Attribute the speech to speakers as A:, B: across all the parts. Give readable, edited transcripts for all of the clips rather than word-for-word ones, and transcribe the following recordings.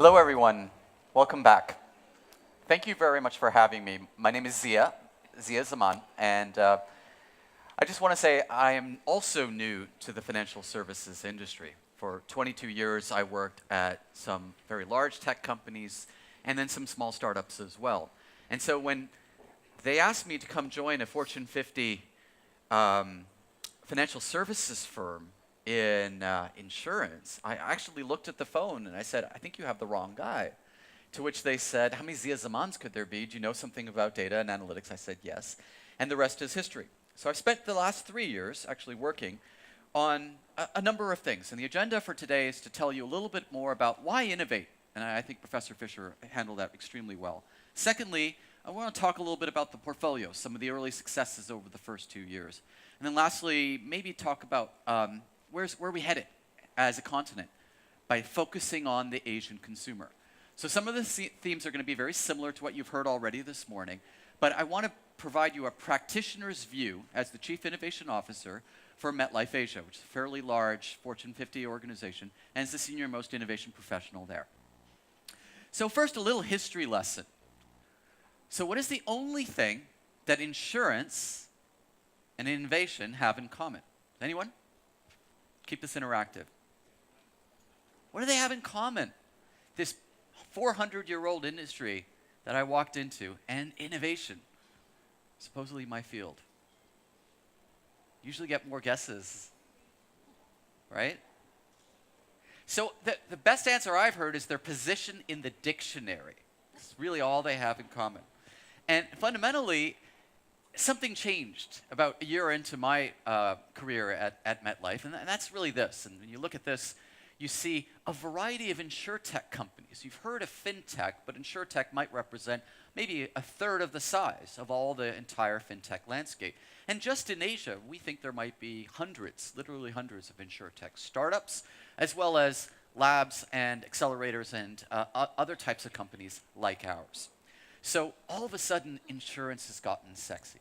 A: Hello, everyone. Welcome back. Thank you very much for having me. My name is Zia Zaman, and I just want to say I am also new to the financial services industry. For 22 years, I worked at some very large tech companies and then some small startups as well. And so when they asked me to come join a Fortune 50 financial services firm in insurance, I actually looked at the phone and I said, I think you have the wrong guy. To which they said, how many Zia Zamans could there be? Do you know something about data and analytics? I said, yes. And the rest is history. So I've spent the last 3 years actually working on a number of things. And the agenda for today is to tell you a little bit more about why innovate. And I think Professor Fisher handled that extremely well. Secondly, I want to talk a little bit about the portfolio, some of the early successes over the first 2 years. And then lastly, maybe talk about where we headed as a continent by focusing on the Asian consumer. So some of the themes are going to be very similar to what you've heard already this morning, but I want to provide you a practitioner's view as the Chief Innovation Officer for MetLife Asia, which is a fairly large Fortune 50 organization, and is the senior most innovation professional there. So first, a little history lesson. So what is the only thing that insurance and innovation have in common? Anyone? Keep this interactive. What do they have in common? This 400-year-old industry that I walked into, and innovation, supposedly my field. Usually get more guesses, right? So the best answer I've heard is their position in the dictionary. It's really all they have in common. And fundamentally, something changed about a year into my career at MetLife, and that's really this. And when you look at this, you see a variety of insurtech companies. You've heard of fintech, but insurtech might represent maybe a third of the size of all the entire fintech landscape. And just in Asia, we think there might be hundreds, literally hundreds of insurtech startups, as well as labs and accelerators and other types of companies like ours. So all of a sudden, insurance has gotten sexy.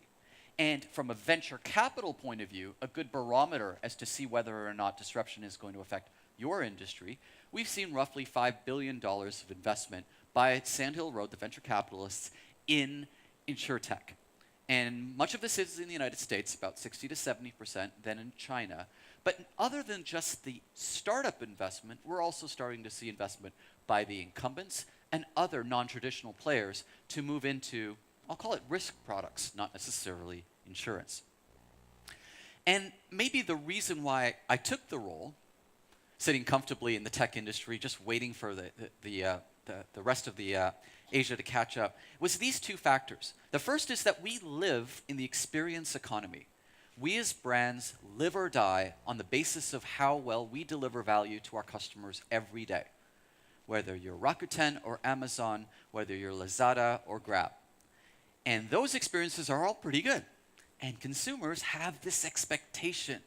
A: And from a venture capital point of view, a good barometer as to see whether or not disruption is going to affect your industry, we've seen roughly $5 billion of investment by Sandhill Road, the venture capitalists, in insurtech. And much of this is in the United States, about 60 to 70%, then in China. But other than just the startup investment, we're also starting to see investment by the incumbents and other non-traditional players to move into, I'll call it risk products, not necessarily insurance. And maybe the reason why I took the role, sitting comfortably in the tech industry, just waiting for the rest of the Asia to catch up, was these two factors. The first is that we live in the experience economy. We as brands live or die on the basis of how well we deliver value to our customers every day. Whether you're Rakuten or Amazon, whether you're Lazada or Grab. And those experiences are all pretty good. And consumers have this expectation.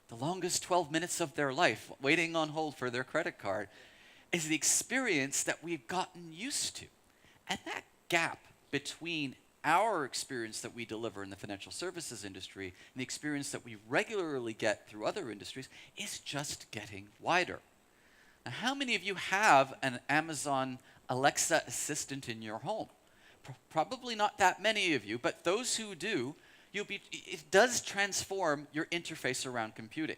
A: The longest 12 minutes of their life, waiting on hold for their credit card, is the experience that we've gotten used to. And that gap between our experience that we deliver in the financial services industry and the experience that we regularly get through other industries is just getting wider. Now, how many of you have an Amazon Alexa assistant in your home? Probably not that many of you, but those who do, it does transform your interface around computing.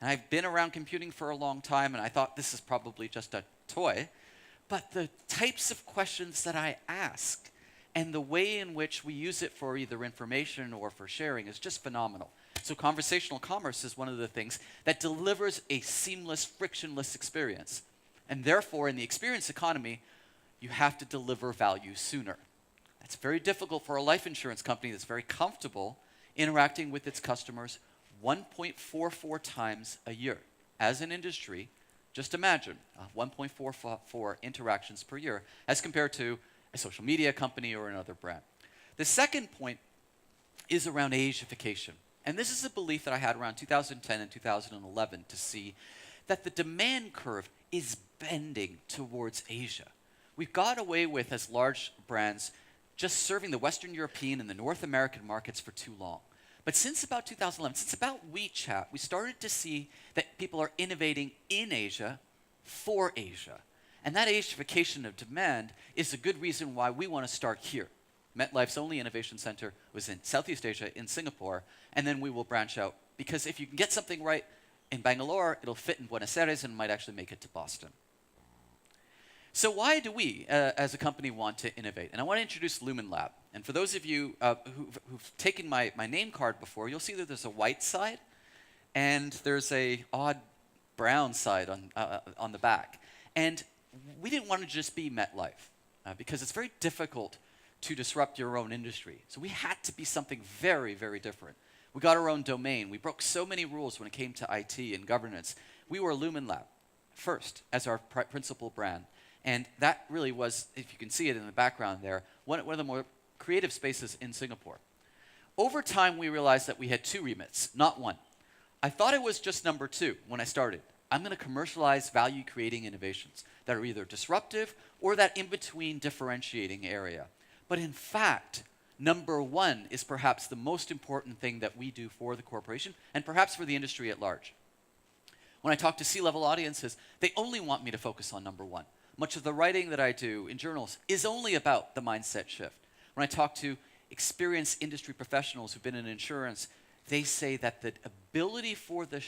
A: And I've been around computing for a long time, and I thought this is probably just a toy. But the types of questions that I ask and the way in which we use it for either information or for sharing is just phenomenal. So conversational commerce is one of the things that delivers a seamless, frictionless experience. And therefore, in the experience economy, you have to deliver value sooner. That's very difficult for a life insurance company that's very comfortable interacting with its customers 1.44 times a year. As an industry, just imagine 1.44 interactions per year as compared to a social media company or another brand. The second point is around Asification. And this is a belief that I had around 2010 and 2011 to see that the demand curve is bending towards Asia. We've got away with, as large brands, just serving the Western European and the North American markets for too long. But since about 2011, since about WeChat, we started to see that people are innovating in Asia for Asia. And that Asification of demand is a good reason why we want to start here. MetLife's only innovation center was in Southeast Asia, in Singapore, and then we will branch out. Because if you can get something right in Bangalore, it'll fit in Buenos Aires and might actually make it to Boston. So why do we, as a company, want to innovate? And I want to introduce LumenLab. And for those of you who've taken my name card before, you'll see that there's a white side and there's a odd brown side on the back. And we didn't want to just be MetLife because it's very difficult to disrupt your own industry. So we had to be something very, very different. We got our own domain. We broke so many rules when it came to IT and governance. We were LumenLab first as our principal brand. And that really was, if you can see it in the background there, one of the more creative spaces in Singapore. Over time, we realized that we had two remits, not one. I thought it was just number two when I started. I'm going to commercialize value-creating innovations that are either disruptive or that in-between differentiating area. But in fact, number one is perhaps the most important thing that we do for the corporation and perhaps for the industry at large. When I talk to C-level audiences, they only want me to focus on number one. Much of the writing that I do in journals is only about the mindset shift. When I talk to experienced industry professionals who've been in insurance, they say that the ability for the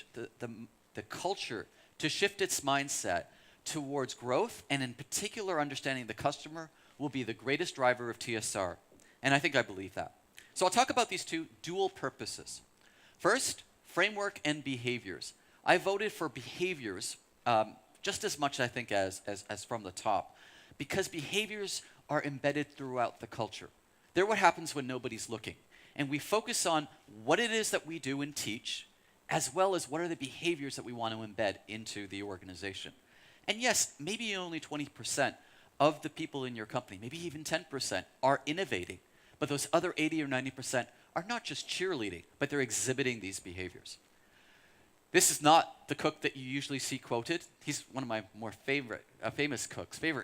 A: culture to shift its mindset towards growth, and in particular understanding the customer, will be the greatest driver of TSR. And I think I believe that. So I'll talk about these two dual purposes. First, framework and behaviors. I voted for behaviors just as much, I think, as from the top, because behaviors are embedded throughout the culture. They're what happens when nobody's looking. And we focus on what it is that we do and teach, as well as what are the behaviors that we want to embed into the organization. And yes, maybe only 20% of the people in your company, maybe even 10%, are innovating. But those other 80 or 90% are not just cheerleading, but they're exhibiting these behaviors. This is not the cook that you usually see quoted. He's one of my more favorite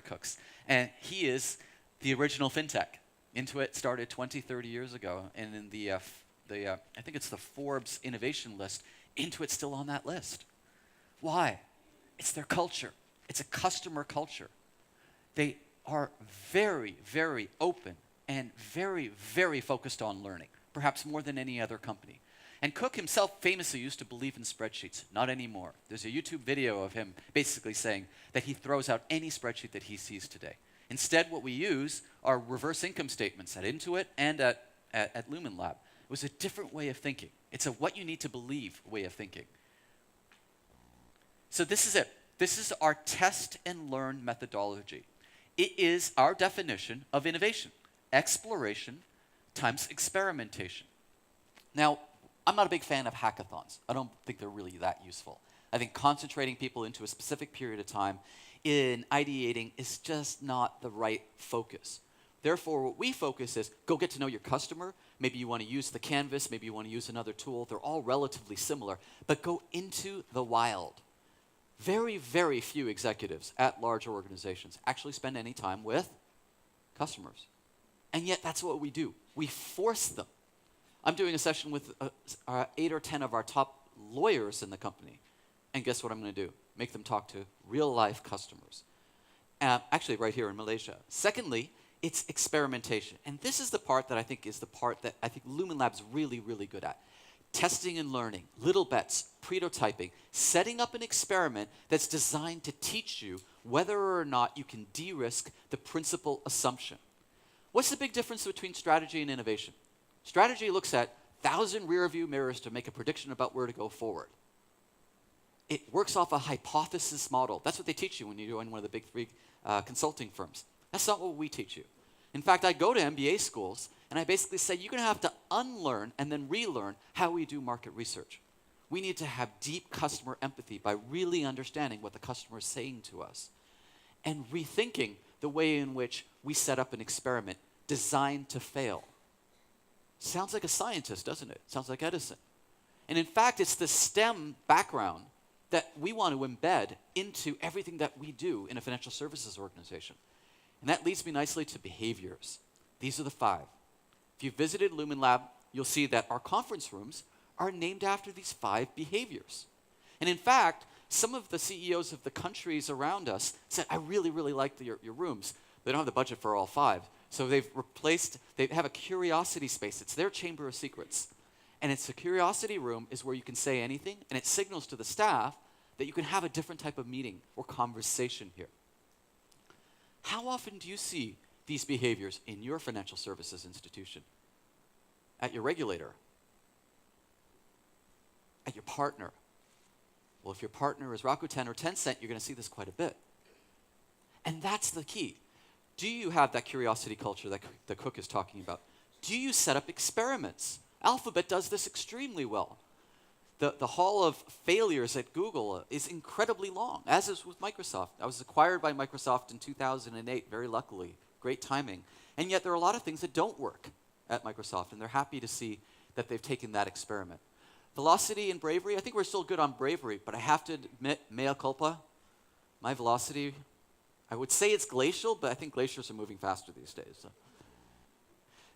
A: cooks. And he is the original fintech. Intuit started 20, 30 years ago. And in the I think it's the Forbes innovation list, Intuit's still on that list. Why? It's their culture. It's a customer culture. They are very, very open and very, very focused on learning, perhaps more than any other company. And Cook himself famously used to believe in spreadsheets. Not anymore. There's a YouTube video of him basically saying that he throws out any spreadsheet that he sees today. Instead, what we use are reverse income statements at Intuit and at LumenLab. It was a different way of thinking. It's a what you need to believe way of thinking. So this is it. This is our test and learn methodology. It is our definition of innovation. Exploration times experimentation. Now, I'm not a big fan of hackathons. I don't think they're really that useful. I think concentrating people into a specific period of time in ideating is just not the right focus. Therefore, what we focus is go get to know your customer. Maybe you want to use the canvas. Maybe you want to use another tool. They're all relatively similar. But go into the wild. Very, very few executives at large organizations actually spend any time with customers. And yet that's what we do. We force them. I'm doing a session with 8 or 10 of our top lawyers in the company. And guess what I'm going to do? Make them talk to real-life customers. Actually, right here in Malaysia. Secondly, it's experimentation. And this is the part that I think is the part that I think LumenLab's really, really good at. Testing and learning, little bets, prototyping, setting up an experiment that's designed to teach you whether or not you can de-risk the principal assumption. What's the big difference between strategy and innovation? Strategy looks at 1,000 rear view mirrors to make a prediction about where to go forward. It works off a hypothesis model. That's what they teach you when you join one of the big three consulting firms. That's not what we teach you. In fact, I go to MBA schools and I basically say you're going to have to unlearn and then relearn how we do market research. We need to have deep customer empathy by really understanding what the customer is saying to us and rethinking the way in which we set up an experiment designed to fail. Sounds like a scientist, doesn't it? Sounds like Edison. And in fact, it's the STEM background that we want to embed into everything that we do in a financial services organization. And that leads me nicely to behaviors. These are the 5. If you visited LumenLab, you'll see that our conference rooms are named after these 5 behaviors. And in fact,
B: some of the CEOs of the countries around us said, I really, really like your rooms. They don't have the budget for all 5. So they have a curiosity space. It's their chamber of secrets. And it's a curiosity room is where you can say anything, and it signals to the staff that you can have a different type of meeting or conversation here. How often do you see these behaviors in your financial services institution? At your regulator? At your partner? Well, if your partner is Rakuten or Tencent, you're going to see this quite a bit. And that's the key. Do you have that curiosity culture that Cook is talking about? Do you set up experiments? Alphabet does this extremely well. The hall of failures at Google is incredibly long, as is with Microsoft. I was acquired by Microsoft in 2008, very luckily. Great timing. And yet there are a lot of things that don't work at Microsoft, and they're happy to see that they've taken that experiment. Velocity and bravery, I think we're still good on bravery, but I have to admit, mea culpa, my velocity, I would say it's glacial, but I think glaciers are moving faster these days.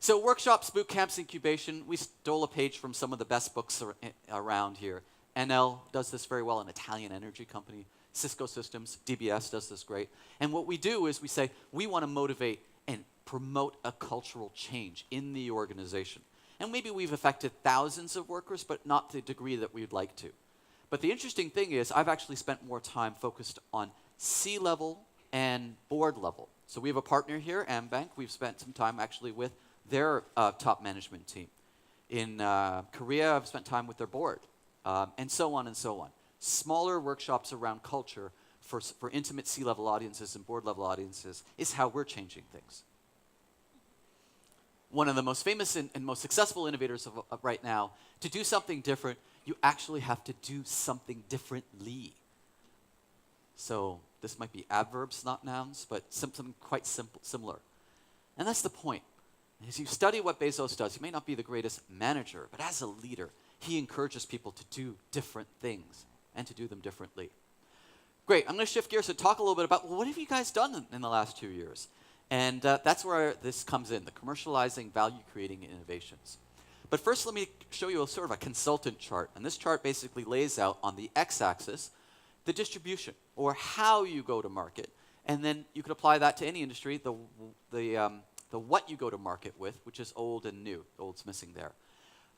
B: So workshops, boot camps, incubation, we stole a page from some of the best books around here. NL does this very well, an Italian energy company. Cisco Systems, DBS does this great. And what we do is we say, we want to motivate and promote a cultural change in the organization. And maybe we've affected thousands of workers, but not to the degree that we'd like to. But the interesting thing is, I've actually spent more time focused on C-level and board level. So we have a partner here, Ambank. We've spent some time actually with their top management team. In Korea, I've spent time with their board, and so on and so on. Smaller workshops around culture for intimate C-level audiences and board-level audiences is how we're changing things. One of the most famous and most successful innovators of right now, to do something different, you actually have to do something differently. So this might be adverbs, not nouns, but something quite similar. And that's the point. As you study what Bezos does, he may not be the greatest manager, but as a leader, he encourages people to do different things and to do them differently. Great, I'm going to shift gears and talk a little bit about, well, what have you guys done in the last 2 years? And that's where this comes in, the commercializing, value-creating innovations. But first, let me show you a sort of a consultant chart. And this chart basically lays out on the x-axis the distribution, or how you go to market. And then you could apply that to any industry, the what you go to market with, which is old and new. Old's missing there.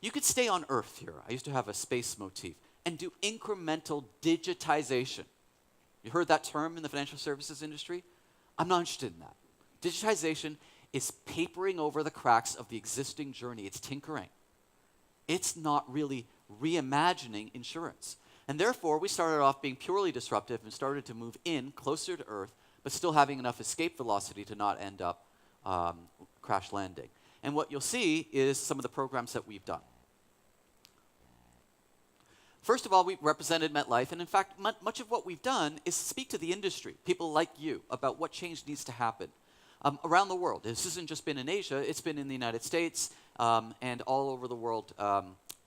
B: You could stay on Earth here. I used to have a space motif. And do incremental digitization. You heard that term in the financial services industry? I'm not interested in that. Digitization is papering over the cracks of the existing journey. It's tinkering. It's not really reimagining insurance. And therefore, we started off being purely disruptive and started to move in closer to Earth, but still having enough escape velocity to not end up crash landing. And what you'll see is some of the programs that we've done. First of all, we represented MetLife, and in fact, much of what we've done is speak to the industry, people like you, about what change needs to happen around the world. This hasn't just been in Asia, it's been in the United States and all over the world,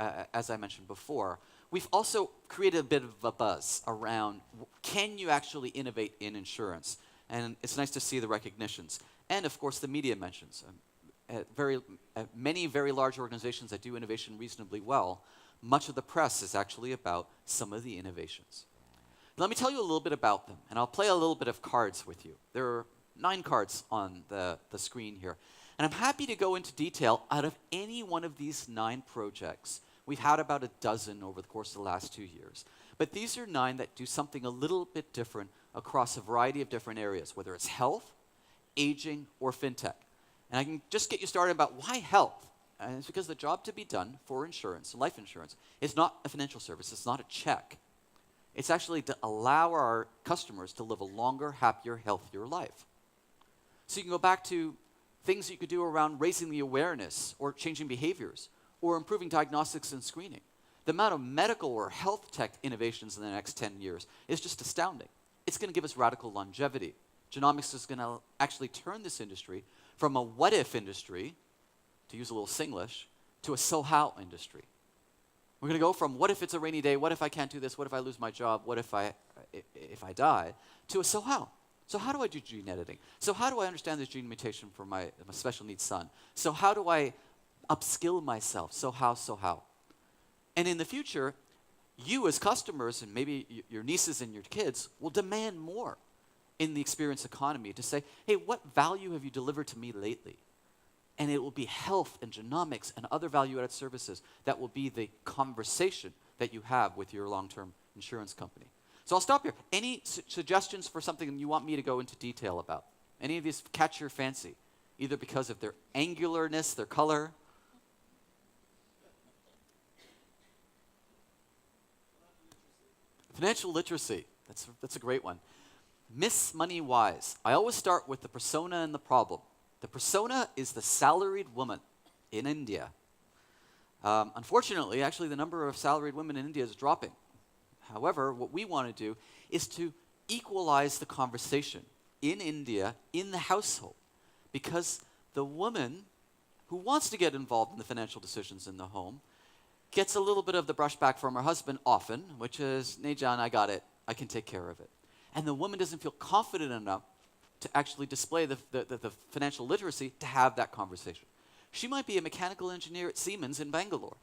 B: as I mentioned before. We've also created a bit of a buzz around, can you actually innovate in insurance? And it's nice to see the recognitions. And of course, the media mentions. Many very large organizations that do innovation reasonably well, much of the press is actually about some of the innovations. Let me tell you a little bit about them, and I'll play a little bit of cards with you. There are 9 cards on the screen here. And I'm happy to go into detail. Out of any one of these 9 projects, we've had about a dozen over the course of the last 2 years. But these are 9 that do something a little bit different across a variety of different areas, whether it's health, aging, or fintech. And I can just get you started about why health. And it's because the job to be done for insurance, life insurance, is not a financial service. It's not a check. It's actually to allow our customers to live a longer, happier, healthier life. So you can go back to things you could do around raising the awareness or changing behaviors or improving diagnostics and screening. The amount of medical or health tech innovations in the next 10 years is just astounding. It's going to give us radical longevity. Genomics is going to actually turn this industry from a what-if industry, to use a little Singlish, to a so-how industry. We're going to go from what if it's a rainy day, what if I can't do this, what if I lose my job, what if I die, to a so-how. So how do I do gene editing? So how do I understand this gene mutation for my special needs son? So how do I upskill myself? So how? And in the future, you as customers, and maybe your nieces and your kids, will demand more in the experience economy to say, hey, what value have you delivered to me lately? And it will be health and genomics and other value-added services that will be the conversation that you have with your long-term insurance company. So I'll stop here. Any suggestions for something you want me to go into detail about? Any of these catch your fancy, either because of their angularness, their color? Financial literacy, that's a great one. Miss Money Wise. I always start with the persona and the problem. The persona is the salaried woman in India. Unfortunately, actually, the number of salaried women in India is dropping. However, what we want to do is to equalize the conversation in India, in the household, because the woman who wants to get involved in the financial decisions in the home gets a little bit of the brushback from her husband often, which is, "Hey, John, I got it. I can take care of it." And the woman doesn't feel confident enough to actually display the financial literacy to have that conversation. She might be a mechanical engineer at Siemens in Bangalore,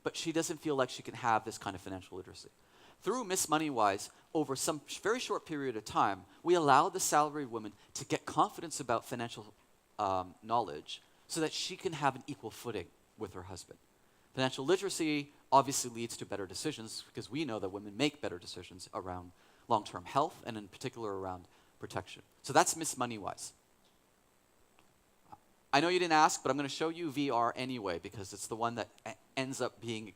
B: but she doesn't feel like she can have this kind of financial literacy. Through Miss Moneywise, over some very short period of time, we allow the salaried woman to get confidence about financial knowledge so that she can have an equal footing with her husband. Financial literacy obviously leads to better decisions because we know that women make better decisions around long-term health and in particular around protection. So that's Miss Moneywise. I know you didn't ask, but I'm going to show you VR anyway because it's the one that ends up being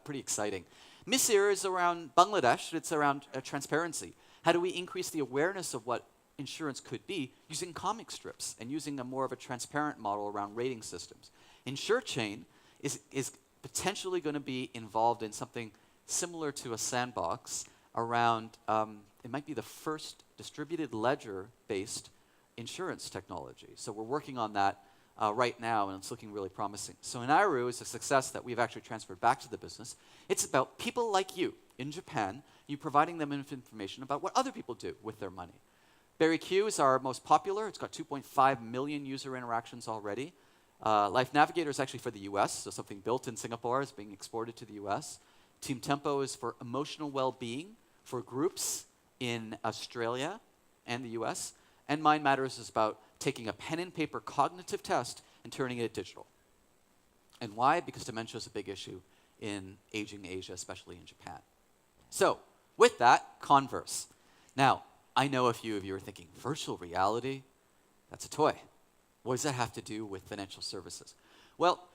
B: pretty exciting. Miss Ear is around Bangladesh. It's around transparency. How do we increase the awareness of what insurance could be using comic strips and using a more of a transparent model around rating systems? InsureChain is potentially going to be involved in something similar to a sandbox around, it might be the first distributed ledger-based insurance technology. So we're working on that right now, and it's looking really promising. So Inairu is a success that we've actually transferred back to the business. It's about people like you in Japan, you providing them information about what other people do with their money. BerryQ is our most popular. It's got 2.5 million user interactions already. Life Navigator is actually for the US, so something built in Singapore is being exported to the US. Team Tempo is for emotional well-being for groups in Australia and the US. And Mind Matters is about taking a pen and paper cognitive test and turning it digital. And why? Because dementia is a big issue in aging Asia, especially in Japan. So, with that, Converse. Now, I know a few of you are thinking, virtual reality? That's a toy. What does that have to do with financial services? Well,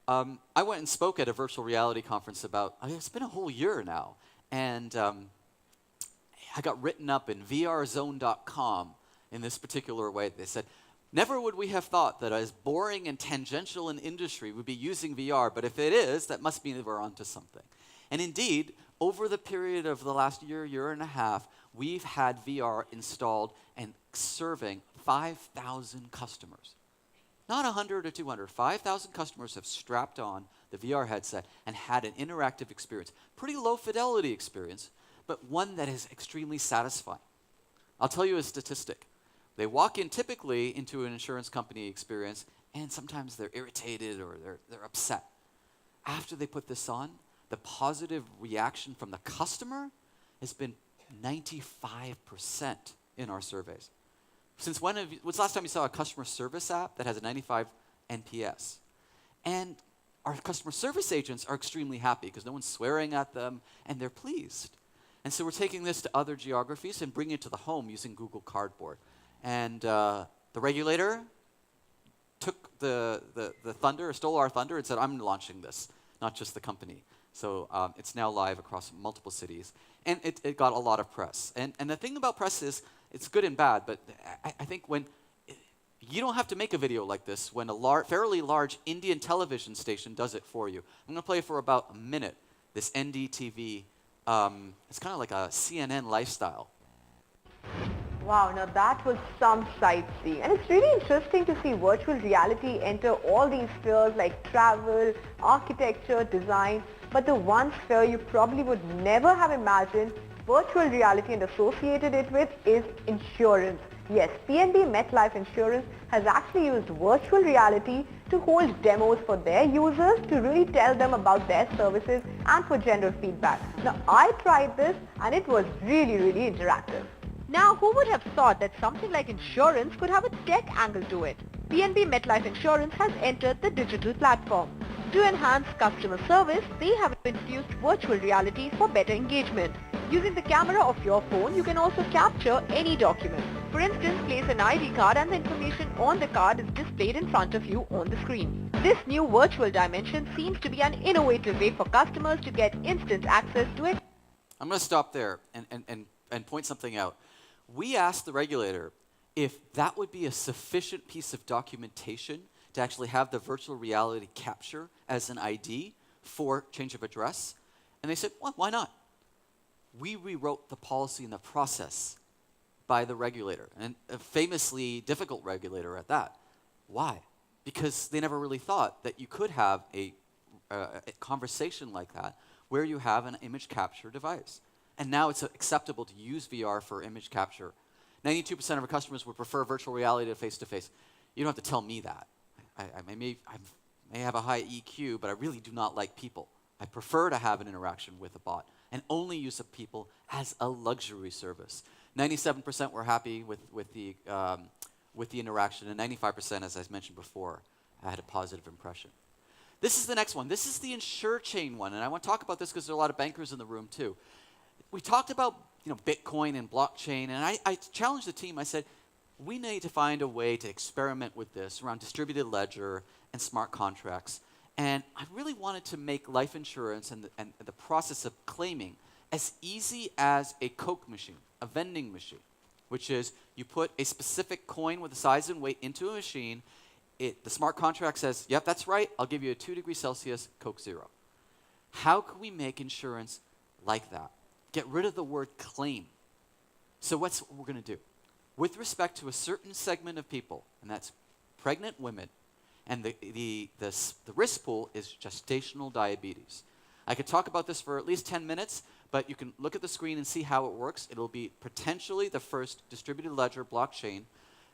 B: I went and spoke at a virtual reality conference about, it's been a whole year now, and I got written up in vrzone.com in this particular way. They said, never would we have thought that as boring and tangential an industry would be using VR, but if it is, that must mean that we're onto something. And indeed, over the period of the last year and a half, we've had VR installed and serving 5,000 customers. Not 100 or 200, 5,000 customers have strapped on the VR headset and had an interactive experience. Pretty low fidelity experience, but one that is extremely satisfying. I'll tell you a statistic. They walk in typically into an insurance company experience, and sometimes they're irritated or they're upset. After they put this on, the positive reaction from the customer has been 95% in our surveys. Since when's the last time you saw a customer service app that has a 95 NPS? And our customer service agents are extremely happy because no one's swearing at them, and they're pleased. And so we're taking this to other geographies and bringing it to the home using Google Cardboard. And the regulator took the thunder, or stole our thunder, and said, I'm launching this, not just the company. So it's now live across multiple cities. And it got a lot of press. And the thing about press is, it's good and bad, but I think when you don't have to make a video like this when a fairly large Indian television station does it for you. I'm going to play for about a minute, this NDTV. It's kind of like a CNN lifestyle.
C: Wow, now that was some sightseeing. And it's really interesting to see virtual reality enter all these spheres like travel, architecture, design. But the one sphere you probably would never have imagined virtual reality and associated it with is insurance. Yes, PNB MetLife Insurance has actually used virtual reality to hold demos for their users to really tell them about their services and for general feedback. Now, I tried this and it was really interactive. Now, who would have thought that something like insurance could have a tech angle to it? PNB MetLife Insurance has entered the digital platform. To enhance customer service, they have introduced virtual reality for better engagement. Using the camera of your phone, you can also capture any document. For instance, place an ID card and the information on the card is displayed in front of you on the screen. This new virtual dimension seems to be an innovative way for customers to get instant access to it.
B: I'm going to stop there and point something out. We asked the regulator if that would be a sufficient piece of documentation to actually have the virtual reality capture as an ID for change of address. And they said, well, why not? We rewrote the policy and the process by the regulator, and a famously difficult regulator at that. Why? Because they never really thought that you could have a conversation like that where you have an image capture device. And now it's acceptable to use VR for image capture. 92% of our customers would prefer virtual reality to face-to-face. You don't have to tell me that. I may have a high EQ, but I really do not like people. I prefer to have an interaction with a bot and only use of people as a luxury service. 97% were happy with the interaction, and 95%, as I mentioned before, had a positive impression. This is the next one. This is the InsurChain one, and I want to talk about this because there are a lot of bankers in the room too. We talked about Bitcoin and blockchain, and I challenged the team. I said, we need to find a way to experiment with this around distributed ledger and smart contracts. And I really wanted to make life insurance and the process of claiming as easy as a Coke machine, a vending machine, which is you put a specific coin with a size and weight into a machine. The smart contract says, yep, that's right, I'll give you a 2 degrees Celsius Coke Zero. How can we make insurance like that? Get rid of the word claim. So what's what we're going to do? With respect to a certain segment of people, and that's pregnant women, and the risk pool is gestational diabetes. I could talk about this for at least 10 minutes, but you can look at the screen and see how it works. It'll be potentially the first distributed ledger blockchain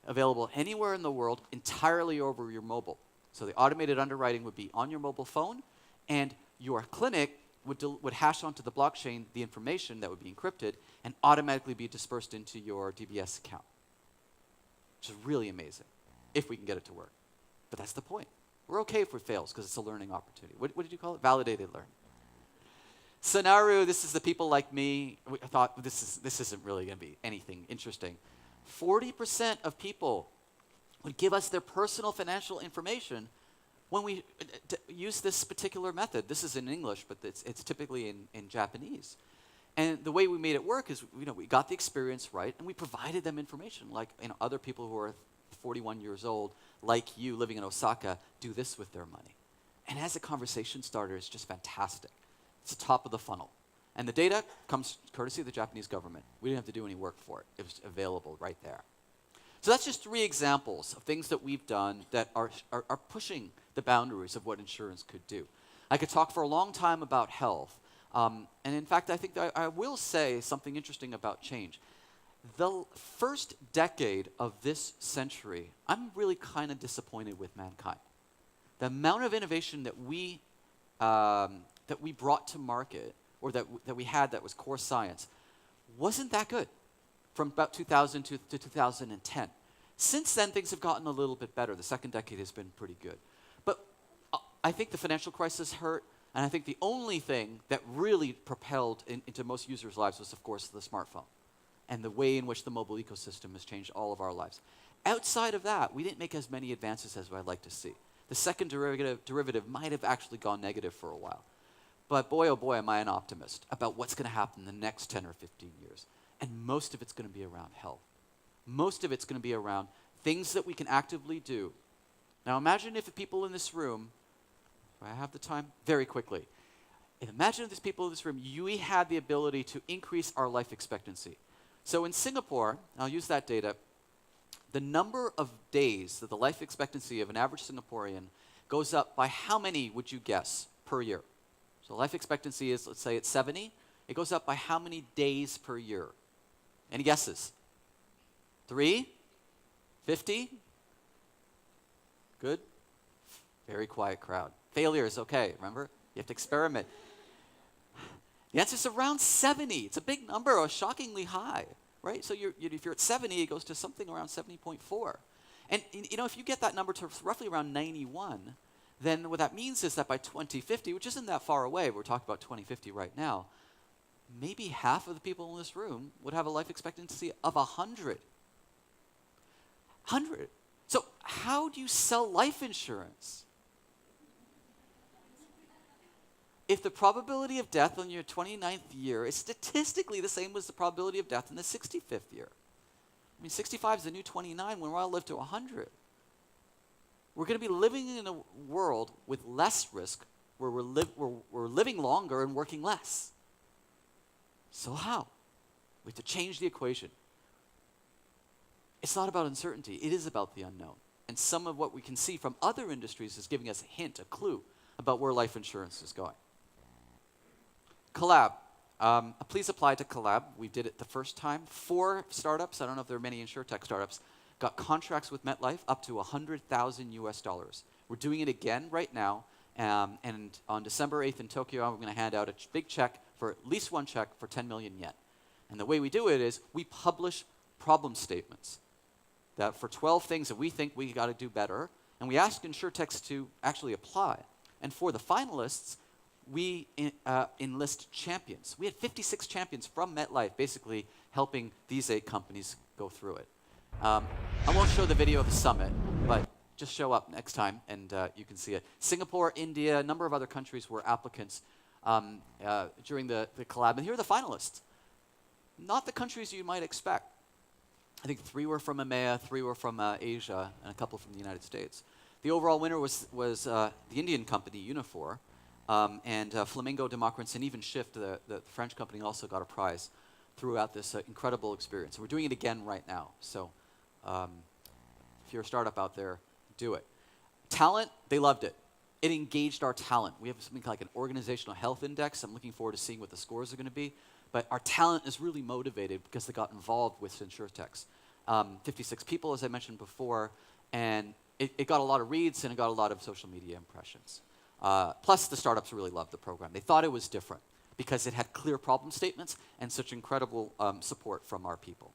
B: available anywhere in the world entirely over your mobile. So the automated underwriting would be on your mobile phone, and your clinic would hash onto the blockchain the information that would be encrypted and automatically be dispersed into your DBS account, which is really amazing if we can get it to work. But that's the point. We're okay if it fails because it's a learning opportunity. What did you call it? Validated learning. Scenario, this is the people like me. I thought this isn't really going to be anything interesting. 40% of people would give us their personal financial information when we use this particular method. This is in English, but it's typically in Japanese. And the way we made it work is, we got the experience right, and we provided them information. Like, other people who are 41 years old, like you, living in Osaka, do this with their money. And as a conversation starter, it's just fantastic. It's the top of the funnel. And the data comes courtesy of the Japanese government. We didn't have to do any work for it. It was available right there. So that's just 3 examples of things that we've done that are pushing the boundaries of what insurance could do. I could talk for a long time about health. And in fact, I think that I will say something interesting about change. The first decade of this century, I'm really kind of disappointed with mankind. The amount of innovation that we brought to market, or that we had that was core science, wasn't that good from about 2000 to 2010. Since then, things have gotten a little bit better. The second decade has been pretty good. But I think the financial crisis hurt, and I think the only thing that really propelled into most users' lives was, of course, the smartphone and the way in which the mobile ecosystem has changed all of our lives. Outside of that, we didn't make as many advances as I'd like to see. The second derivative might have actually gone negative for a while. But boy, oh boy, am I an optimist about what's going to happen in the next 10 or 15 years. And most of it's going to be around health. Most of it's going to be around things that we can actively do. Now imagine if the people in this room, do I have the time? Very quickly. Imagine if there's people in this room, we had the ability to increase our life expectancy. So in Singapore, I'll use that data, the number of days that the life expectancy of an average Singaporean goes up by how many would you guess per year? So life expectancy is, let's say it's 70. It goes up by how many days per year? Any guesses? 3, 50? Good? Very quiet crowd. Failure is okay, remember? You have to experiment. The answer is around 70. It's a big number, or shockingly high, right? So if you're at 70, it goes to something around 70.4. And if you get that number to roughly around 91, then what that means is that by 2050, which isn't that far away, we're talking about 2050 right now, maybe half of the people in this room would have a life expectancy of 100. 100. So how do you sell life insurance? If the probability of death in your 29th year is statistically the same as the probability of death in the 65th year. I mean, 65 is the new 29 when we're all live to 100. We're going to be living in a world with less risk where we're living longer and working less. So how? We have to change the equation. It's not about uncertainty. It is about the unknown. And some of what we can see from other industries is giving us a hint, a clue about where life insurance is going. Collab. Please apply to Collab. We did it the first time. 4 startups, I don't know if there are many insurtech startups, got contracts with MetLife up to $100,000 US. We're doing it again right now. And on December 8th in Tokyo, we're going to hand out a big check, for at least one check, for 10 million yen. And the way we do it is we publish problem statements that for 12 things that we think we got to do better, and we ask insurtechs to actually apply. And for the finalists, we enlist champions. We had 56 champions from MetLife basically helping these 8 companies go through it. I won't show the video of the summit, but just show up next time and you can see it. Singapore, India, a number of other countries were applicants during the collab. And here are the finalists. Not the countries you might expect. I think 3 were from EMEA, 3 were from Asia, and a couple from the United States. The overall winner was the Indian company, Unifor, and Flamingo Democrats, and even Shift, the French company, also got a prize throughout this incredible experience. And we're doing it again right now. So if you're a startup out there, do it. Talent, they loved it. It engaged our talent. We have something like an organizational health index. I'm looking forward to seeing what the scores are going to be. But our talent is really motivated because they got involved with insurtechs. 56 people, as I mentioned before, and it got a lot of reads and it got a lot of social media impressions. Plus, the startups really loved the program. They thought it was different because it had clear problem statements and such incredible support from our people.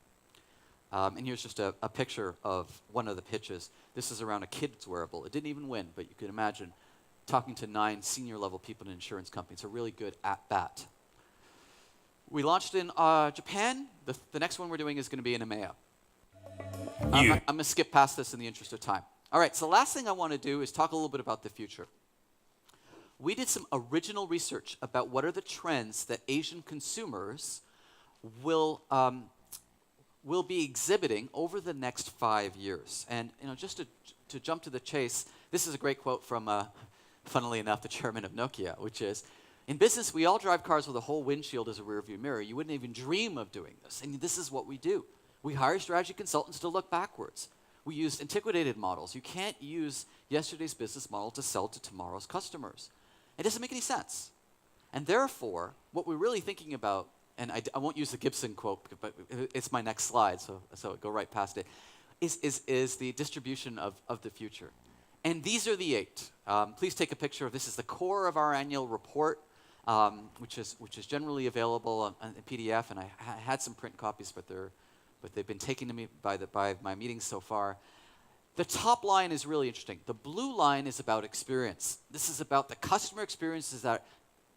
B: And here's just a picture of one of the pitches. This is around a kid's wearable. It didn't even win, but you can imagine talking to 9 senior-level people in insurance companies. A really good at-bat. We launched in Japan. The next one we're doing is going to be in EMEA. I'm going to skip past this in the interest of time. All right, so the last thing I want to do is talk a little bit about the future. We did some original research about what are the trends that Asian consumers will be exhibiting over the next 5 years. And just to jump to the chase, this is a great quote from, funnily enough, the chairman of Nokia, which is, in business, we all drive cars with a whole windshield as a rearview mirror. You wouldn't even dream of doing this. And this is what we do. We hire strategy consultants to look backwards. We use antiquated models. You can't use yesterday's business model to sell to tomorrow's customers. It doesn't make any sense. And therefore, what we're really thinking about, and I won't use the Gibson quote, but it's my next slide, so go right past it, is the distribution of the future. And these are the 8. Please take a picture of this. Is the core of our annual report, which is generally available on PDF, and I had some print copies, but they've been taken to me by my meetings so far. The top line is really interesting. The blue line is about experience. This is about the customer experiences that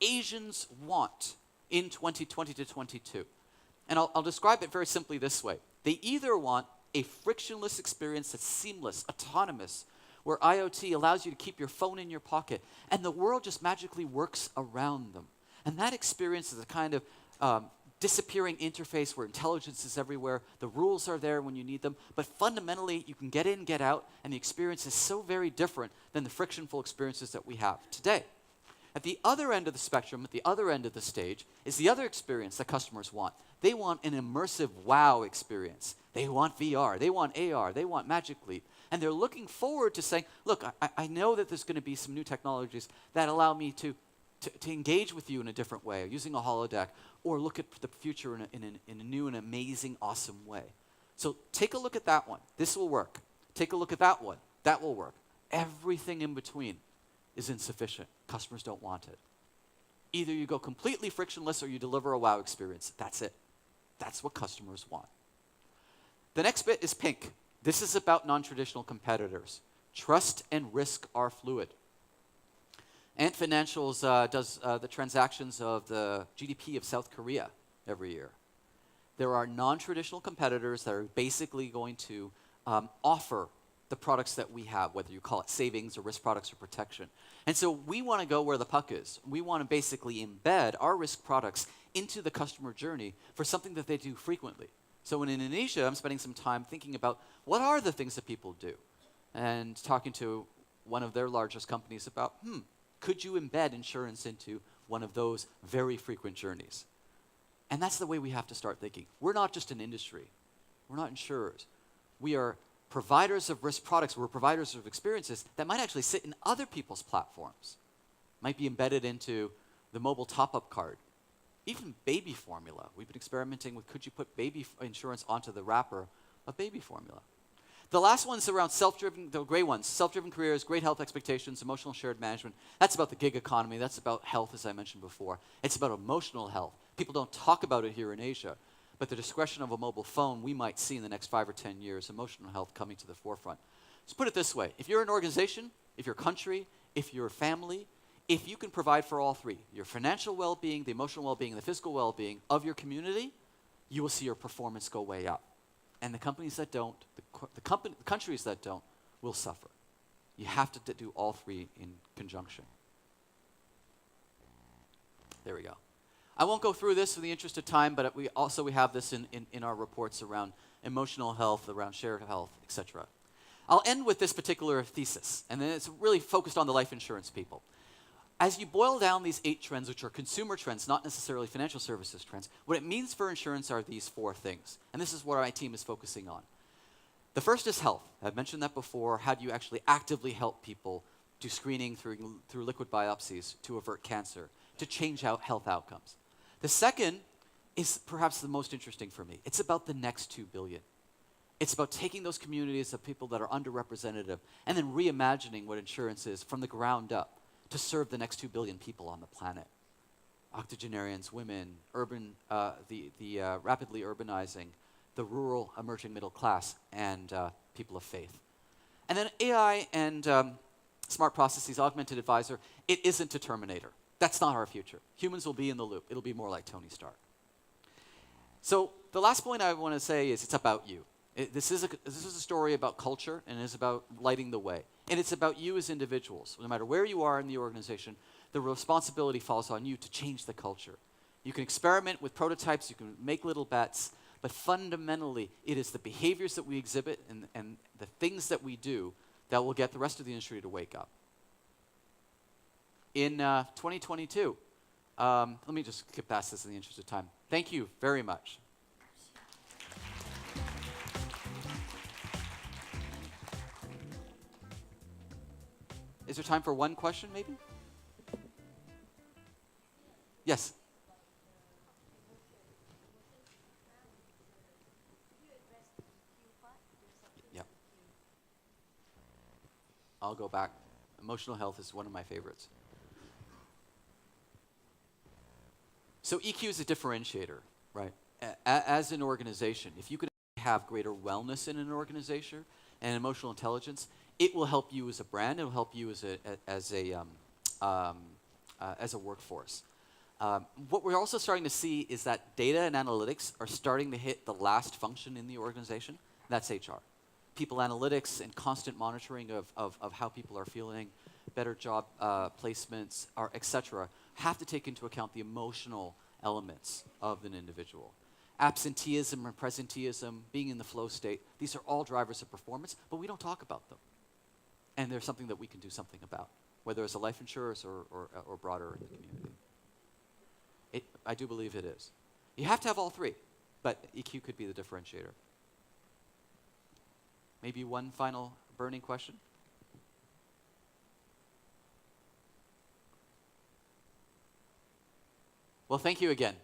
B: Asians want in 2020 to 22. And I'll describe it very simply this way. They either want a frictionless experience that's seamless, autonomous, where IoT allows you to keep your phone in your pocket, and the world just magically works around them. And that experience is a kind of disappearing interface where intelligence is everywhere, the rules are there when you need them, but fundamentally you can get in, get out, and the experience is so very different than the frictionful experiences that we have today. At the other end of the spectrum, at the other end of the stage, is the other experience that customers want. They want an immersive wow experience. They want VR, they want AR, they want Magic Leap. And they're looking forward to saying, look, I know that there's going to be some new technologies that allow me to engage with you in a different way, using a holodeck, or look at the future in a new and amazing, awesome way. So take a look at that one. This will work. take a look at that one. That will work. Everything in between is insufficient. Customers don't want it. Either you go completely frictionless or you deliver a wow experience. That's it. That's what customers want. The next bit is pink. This is about non-traditional competitors. Trust and risk are fluid. Ant Financials does the transactions of the GDP of South Korea every year. There are non-traditional competitors that are basically going to offer the products that we have, whether you call it savings or risk products or protection. And so we want to go where the puck is. We want to basically embed our risk products into the customer journey for something that they do frequently. So in Indonesia, I'm spending some time thinking about what are the things that people do, and talking to one of their largest companies about, could you embed insurance into one of those very frequent journeys? And that's the way we have to start thinking. We're not just an industry. We're not insurers. We are providers of risk products. We're providers of experiences that might actually sit in other people's platforms, might be embedded into the mobile top-up card, even baby formula. We've been experimenting with, could you put baby insurance onto the wrapper of baby formula? The last one's around self-driven, the gray ones, self-driven careers, great health expectations, emotional shared management. That's about the gig economy. That's about health, as I mentioned before. It's about emotional health. People don't talk about it here in Asia, but the discretion of a mobile phone, we might see in the next 5 or 10 years, emotional health coming to the forefront. Let's put it this way. If you're an organization, if you're a country, if you're a family, if you can provide for all three, your financial well-being, the emotional well-being, and the physical well-being of your community, you will see your performance go way up. And the companies that don't, the countries that don't, will suffer. You have to do all three in conjunction. There we go. I won't go through this in the interest of time, but we have this in our reports around emotional health, around shared health, etc. I'll end with this particular thesis, and then it's really focused on the life insurance people. As you boil down these 8 trends, which are consumer trends, not necessarily financial services trends, what it means for insurance are these 4 things. And this is what my team is focusing on. The first is health. I've mentioned that before. How do you actually actively help people do screening through liquid biopsies to avert cancer, to change out health outcomes? The second is perhaps the most interesting for me. It's about the next 2 billion. It's about taking those communities of people that are underrepresented and then reimagining what insurance is from the ground up to serve the next 2 billion people on the planet. Octogenarians, women, urban, the rapidly urbanizing, the rural emerging middle class, and people of faith. And then AI and smart processes, augmented advisor, it isn't a Terminator. That's not our future. Humans will be in the loop. It'll be more like Tony Stark. So the last point I want to say is it's about you. This is a story about culture, and it's about lighting the way. And it's about you as individuals. No matter where you are in the organization, the responsibility falls on you to change the culture. You can experiment with prototypes, you can make little bets, but fundamentally, it is the behaviors that we exhibit and the things that we do that will get the rest of the industry to wake up. In 2022, let me just skip past this in the interest of time. Thank you very much. Is there time for one question, maybe? Yes. Yep. I'll go back. Emotional health is one of my favorites. So EQ is a differentiator, right? As an organization, if you could have greater wellness in an organization and emotional intelligence, it will help you as a brand. It will help you as a workforce. What we're also starting to see is that data and analytics are starting to hit the last function in the organization. That's HR. People analytics and constant monitoring of how people are feeling, better job placements, et cetera, have to take into account the emotional elements of an individual. Absenteeism and presenteeism, being in the flow state, these are all drivers of performance, but we don't talk about them. And there's something that we can do something about, whether it's a life insurers or broader in the community. I do believe it is. You have to have all three, but EQ could be the differentiator. Maybe one final burning question? Well, thank you again.